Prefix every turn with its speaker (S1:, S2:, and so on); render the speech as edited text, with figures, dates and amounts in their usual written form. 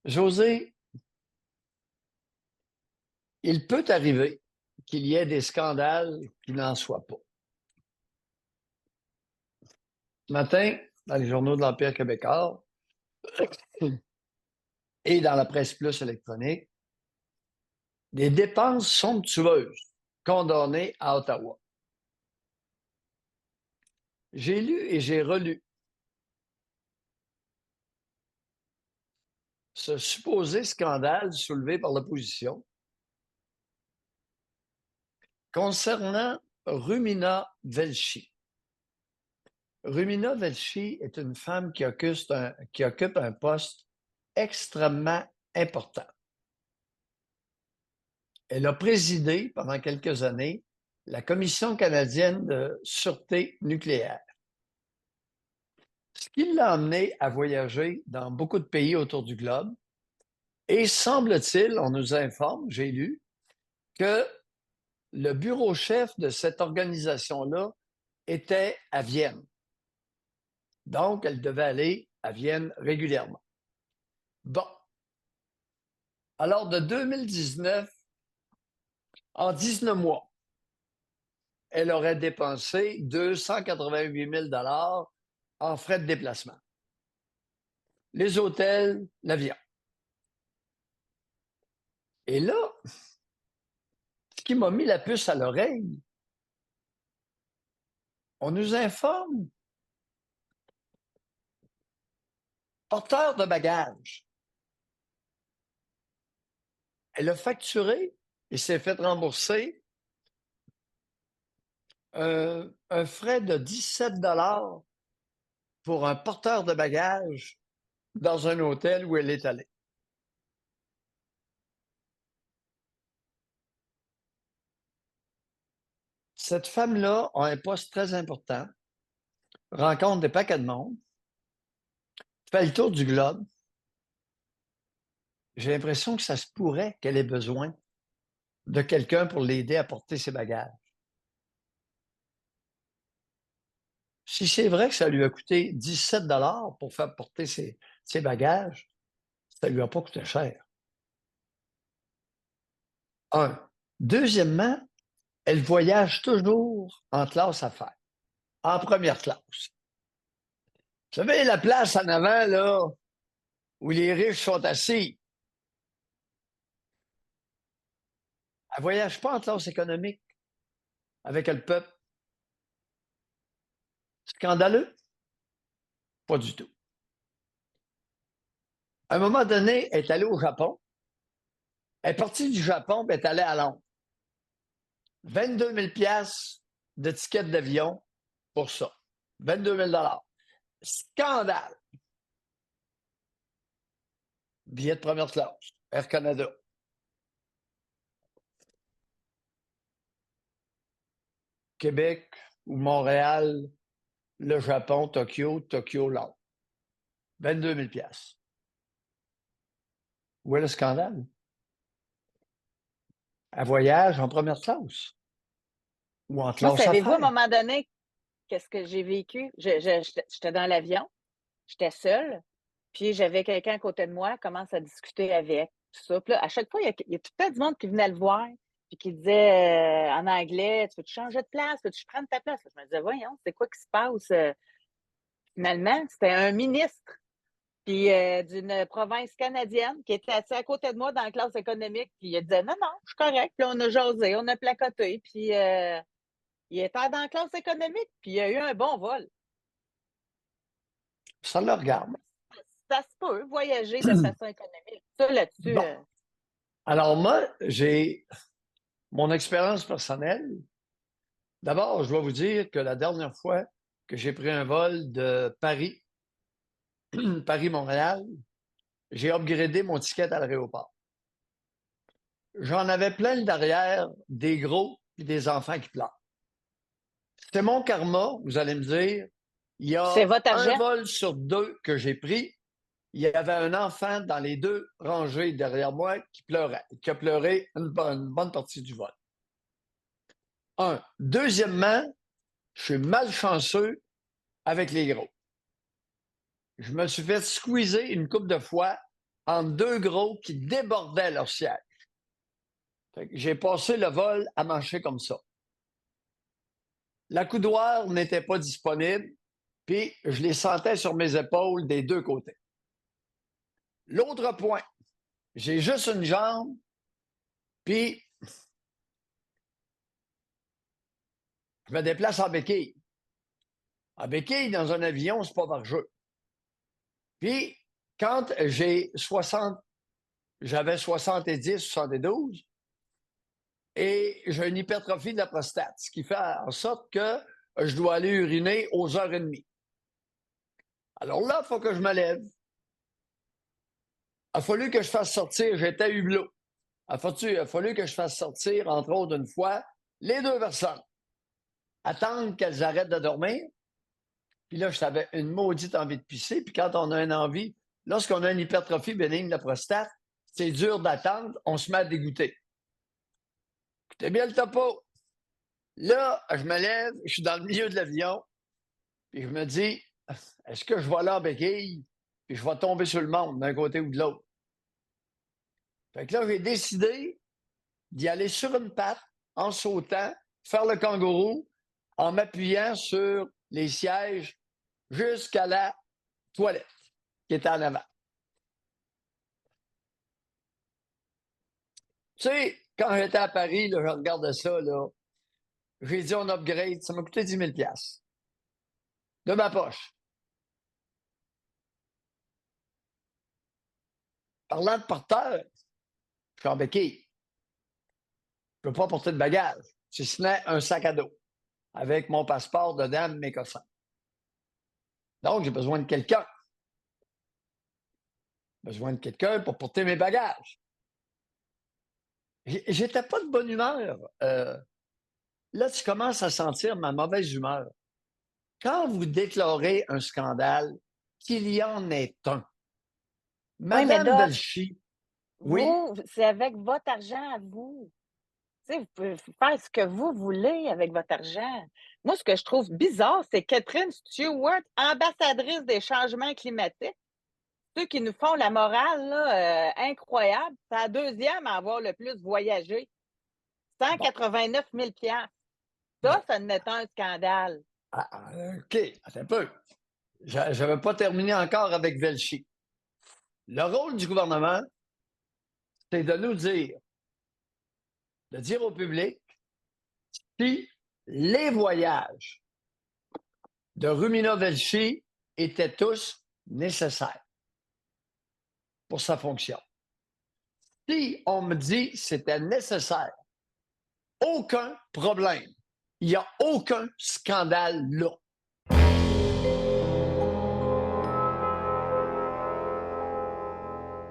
S1: José, il peut arriver qu'il y ait des scandales qui n'en soient pas. Ce matin, dans les journaux de l'Empire québécois et dans la presse plus électronique, des dépenses somptueuses condamnées à Ottawa. J'ai lu et j'ai relu ce supposé scandale soulevé par l'opposition concernant Rumina Velshi. Rumina Velshi est une femme qui occupe un poste extrêmement important. Elle a présidé pendant quelques années la Commission canadienne de sûreté nucléaire. Ce qui l'a amené à voyager dans beaucoup de pays autour du globe. Et semble-t-il, on nous informe, j'ai lu, que le bureau chef de cette organisation-là était à Vienne. Donc, elle devait aller à Vienne régulièrement. Bon. Alors, de 2019, en 19 mois, elle aurait dépensé 288 000 en frais de déplacement. Les hôtels, l'avion. Et là, ce qui m'a mis la puce à l'oreille, on nous informe, porteur de bagages. Elle a facturé et s'est fait rembourser un frais de 17 pour un porteur de bagages dans un hôtel où elle est allée. Cette femme-là a un poste très important, rencontre des paquets de monde, fait le tour du globe. J'ai l'impression que ça se pourrait qu'elle ait besoin de quelqu'un pour l'aider à porter ses bagages. Si c'est vrai que ça lui a coûté 17 pour faire porter ses bagages, ça ne lui a pas coûté cher. Un. Deuxièmement, elle voyage toujours en classe affaires, en première classe. Vous savez, la place en avant, là, où les riches sont assis, elle ne voyage pas en classe économique avec le peuple. Scandaleux? Pas du tout. À un moment donné, elle est allée au Japon. Elle est partie du Japon, puis elle est allée à Londres. 22 000 de tickets d'avion pour ça. 22 000 Scandale. Billet de première classe. Air Canada. Québec ou Montréal, le Japon, Tokyo, Londres. 22 000 Où est le scandale? Elle voyage en première classe ou en
S2: Moi,
S1: classe
S2: savez-vous, à un
S1: affaires.
S2: moment donné, qu'est-ce que j'ai vécu? J'étais dans l'avion, j'étais seule, puis j'avais quelqu'un à côté de moi, commence à discuter avec, tout ça. Puis là, à chaque fois, il y a tout le temps du monde qui venait le voir, puis qui disait en anglais, tu veux-tu changer de place? Veux-tu prendre ta place? Je me disais, voyons, c'est quoi qui se passe? Finalement, c'était un ministre puis d'une province canadienne qui était assis à côté de moi dans la classe économique, puis il disait, non, non, je suis correct. Puis là, on a jasé, on a placoté, puis il était dans la classe économique, puis il a eu un bon vol.
S1: Ça le regarde.
S2: Ça se peut, voyager de façon économique. Ça, là-dessus,
S1: Bon. Alors, moi, j'ai mon expérience personnelle. D'abord, je dois vous dire que la dernière fois que j'ai pris un vol de Paris, Paris-Montréal, j'ai upgradé mon ticket à l'aéroport. J'en avais plein le derrière, des gros et des enfants qui pleurent. C'est mon karma, vous allez me dire. Il y a
S2: c'est votre
S1: un
S2: argent.
S1: vol sur deux que j'ai pris. Il y avait un enfant dans les deux rangées derrière moi qui pleurait, qui a pleuré une bonne partie du vol. Un. Deuxièmement, je suis malchanceux avec les gros. Je me suis fait squeezer une couple de fois entre deux gros qui débordaient leur siège. J'ai passé le vol à marcher comme ça. L'accoudoir n'était pas disponible, puis je les sentais sur mes épaules des deux côtés. L'autre point, j'ai juste une jambe, puis je me déplace en béquille. En béquille, dans un avion, c'est pas par jeu. Puis, quand j'avais 70, 72, et j'ai une hypertrophie de la prostate, ce qui fait en sorte que je dois aller uriner aux heures et demie. Alors là, il faut que je me lève. Il a fallu que je fasse sortir, j'étais hublot. Il a fallu que je fasse sortir, entre autres, une fois, les deux personnes. Attendre qu'elles arrêtent de dormir. Puis là, j'avais une maudite envie de pisser. Puis quand on a une envie, lorsqu'on a une hypertrophie bénigne de la prostate, c'est dur d'attendre, on se met à dégoûter. Écoutez bien le topo. Là, je me lève, je suis dans le milieu de l'avion, puis je me dis, est-ce que je vais là en béquille, puis je vais tomber sur le monde d'un côté ou de l'autre? Fait que là, j'ai décidé d'y aller sur une patte, en sautant, faire le kangourou, en m'appuyant sur les sièges jusqu'à la toilette qui était en avant. Tu sais, quand j'étais à Paris, là, je regardais ça, là, j'ai dit on upgrade, ça m'a coûté 10 000 de ma poche. Parlant de porteur, je suis en béquille. Je ne peux pas porter de bagages, si ce n'est un sac à dos, avec mon passeport dedans, mes cossins. Donc, j'ai besoin de quelqu'un. Besoin de quelqu'un pour porter mes bagages. J'étais pas de bonne humeur. Là, tu commences à sentir ma mauvaise humeur. Quand vous déclarez un scandale, qu'il y en ait un.
S2: Oui, mais
S1: Madame
S2: Doc,
S1: Velchi, oui,
S2: vous, c'est avec votre argent à vous. Tu sais, vous pouvez faire ce que vous voulez avec votre argent. Moi, ce que je trouve bizarre, c'est Catherine Stewart, ambassadrice des changements climatiques. Ceux qui nous font la morale là, incroyable. C'est la deuxième à avoir le plus voyagé.
S1: bon,
S2: 189 000
S1: bon.
S2: Ça n'est un scandale.
S1: OK, attends un peu. Je n'avais pas terminé encore avec Velchi. Le rôle du gouvernement, c'est de nous dire, de dire au public si les voyages de Rumina Velchi étaient tous nécessaires pour sa fonction. Si on me dit que c'était nécessaire, aucun problème. Il n'y a aucun scandale là.